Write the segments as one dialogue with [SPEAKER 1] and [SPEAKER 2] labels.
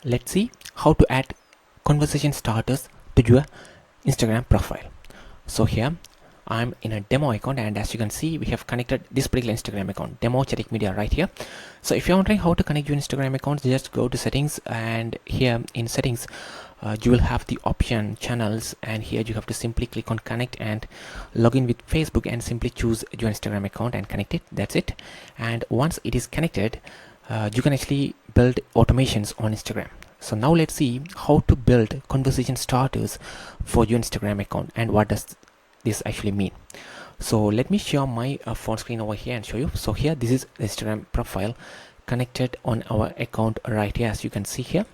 [SPEAKER 1] Let's see how to add conversation starters to your Instagram profile. So here I'm in a demo account, and as you can see, we have connected this particular Instagram account, demo Chatik Media, right here. So if you're wondering how to connect your Instagram account, just go to settings, and here in settings you will have the option channels, and here you have to simply click on connect and log in with Facebook, and simply choose your Instagram account and connect it. That's it. And once it is connected, you can actually build automations on Instagram. So now let's see how to build conversation starters for your Instagram account, and what does this actually mean. So let me share my phone screen over here and show you. So here, this is the Instagram profile connected on our account right here, as you can see here.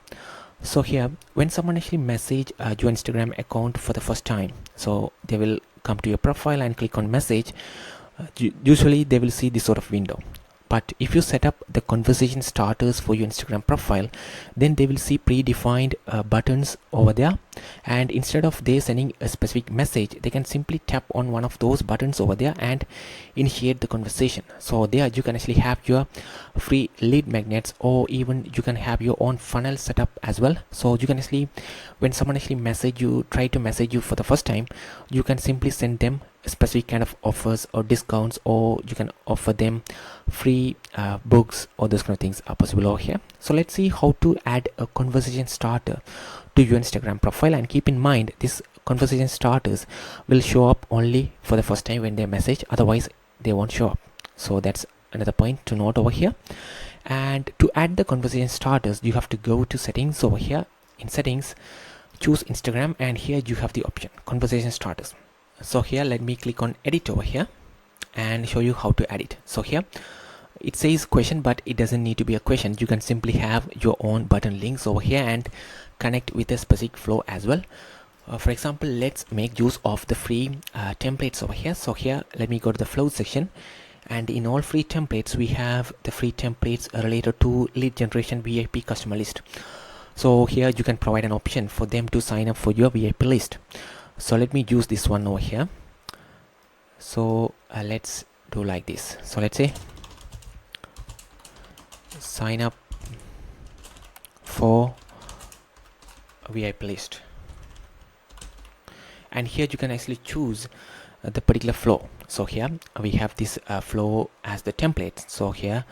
[SPEAKER 1] So here, when someone actually message your Instagram account for the first time, so they will come to your profile and click on message. Usually they will see this sort of window. But if you set up the conversation starters for your Instagram profile, then they will see predefined buttons over there, and instead of they sending a specific message, they can simply tap on one of those buttons over there and initiate the conversation. So there you can actually have your free lead magnets, or even you can have your own funnel set up as well. So you can actually, when someone actually try to message you for the first time, you can simply send them specific kind of offers or discounts, or you can offer them free books, or those kind of things are possible over here. So let's see how to add a conversation starter to your Instagram profile, and keep in mind this conversation starters will show up only for the first time when they message, otherwise they won't show up. So that's another point to note over here. And to add the conversation starters, you have to go to settings over here. In settings, choose Instagram, and here you have the option conversation starters. So here, let me click on edit over here and show you how to add it. So here it says question, but it doesn't need to be a question. You can simply have your own button links over here and connect with a specific flow as well. For example, let's make use of the free templates over here. So here, let me go to the flow section, and in all free templates, we have the free templates related to lead generation VIP customer list. So here you can provide an option for them to sign up for your VIP list. So let me use this one over here. So let's do like this. So let's say sign up for VIP list, and here you can actually choose the particular flow. So here we have this flow as the template. So here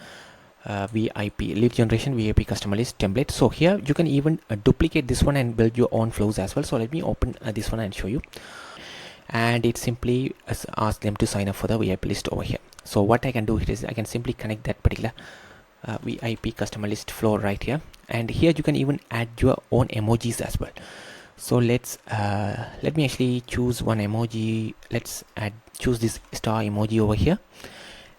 [SPEAKER 1] VIP lead generation VIP customer list template. So here you can even duplicate this one and build your own flows as well. So let me open this one and show you. And it simply asks them to sign up for the VIP list over here. So what I can do here is I can simply connect that particular VIP customer list flow right here, and here you can even add your own emojis as well. So let me actually choose one emoji. Let's choose this star emoji over here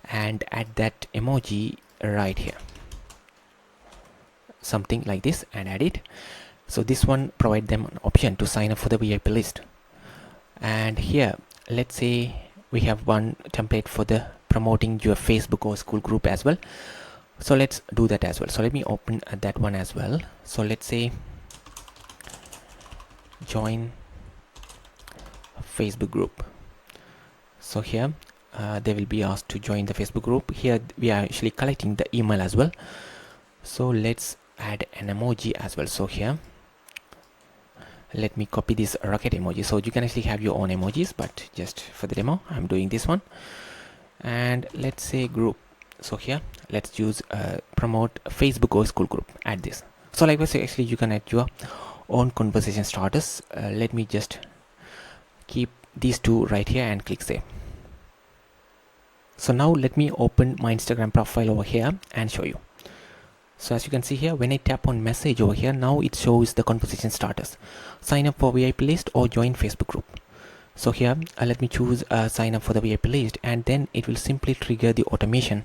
[SPEAKER 1] and add that emoji right here, something like this, and add it. So this one provide them an option to sign up for the VIP list. And here, let's say we have one template for the promoting your Facebook or school group as well. So let's do that as well. So let me open that one as well. So let's say join Facebook group. So here they will be asked to join the Facebook group. Here we are actually collecting the email as well. So let's add an emoji as well. So here, let me copy this rocket emoji. So you can actually have your own emojis, but just for the demo, I'm doing this one. And let's say group. So here, let's use promote Facebook or school group. Add this. So likewise, actually you can add your own conversation starters. Let me just keep these two right here and click save. So now let me open my Instagram profile over here and show you. So as you can see here, when I tap on message over here, now it shows the conversation starters. Sign up for VIP list or join Facebook group. So here let me choose sign up for the VIP list, and then it will simply trigger the automation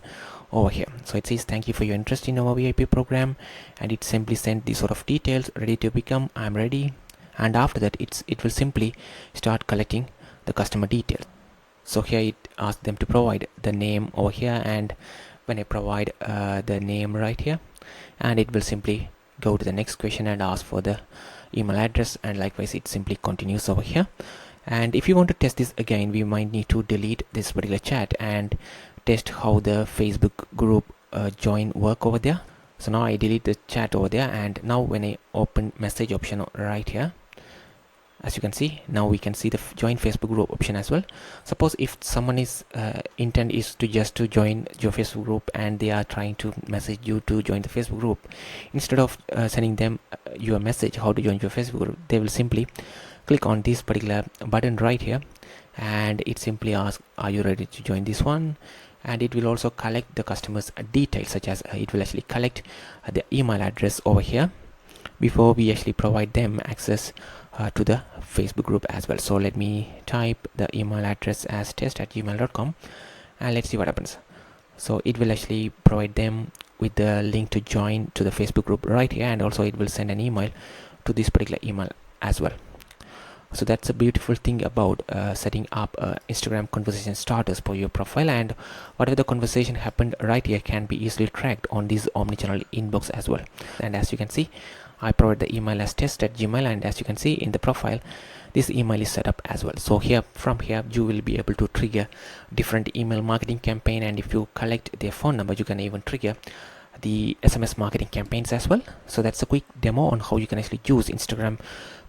[SPEAKER 1] over here. So it says thank you for your interest in our VIP program, and it simply sent the sort of details, ready to become, I'm ready. And after that it will simply start collecting the customer details. So here it asks them to provide the name over here, and when I provide the name right here, and it will simply go to the next question and ask for the email address, and likewise it simply continues over here. And if you want to test this again, we might need to delete this particular chat and test how the Facebook group join work over there. So now I delete the chat over there, and now when I open message option right here, as you can see, now we can see the join Facebook group option as well. Suppose if someone is intent is to just to join your Facebook group and they are trying to message you to join the Facebook group, instead of sending them your message how to join your Facebook group, they will simply click on this particular button right here, and it simply asks, are you ready to join this one? And it will also collect the customer's details, such as it will actually collect the email address over here before we actually provide them access to the Facebook group as well. So let me type the email address as test@gmail.com, and let's see what happens. So it will actually provide them with the link to join to the Facebook group right here, and also it will send an email to this particular email as well. So that's a beautiful thing about setting up Instagram conversation starters for your profile, and whatever the conversation happened right here can be easily tracked on this omnichannel inbox as well. And as you can see, I provide the email as test@gmail, and as you can see in the profile, this email is set up as well. So here, from here, you will be able to trigger different email marketing campaign, and if you collect their phone number, you can even trigger the SMS marketing campaigns as well. So that's a quick demo on how you can actually use Instagram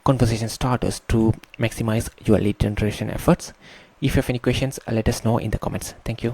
[SPEAKER 1] conversation starters to maximize your lead generation efforts. If you have any questions, let us know in the comments. Thank you.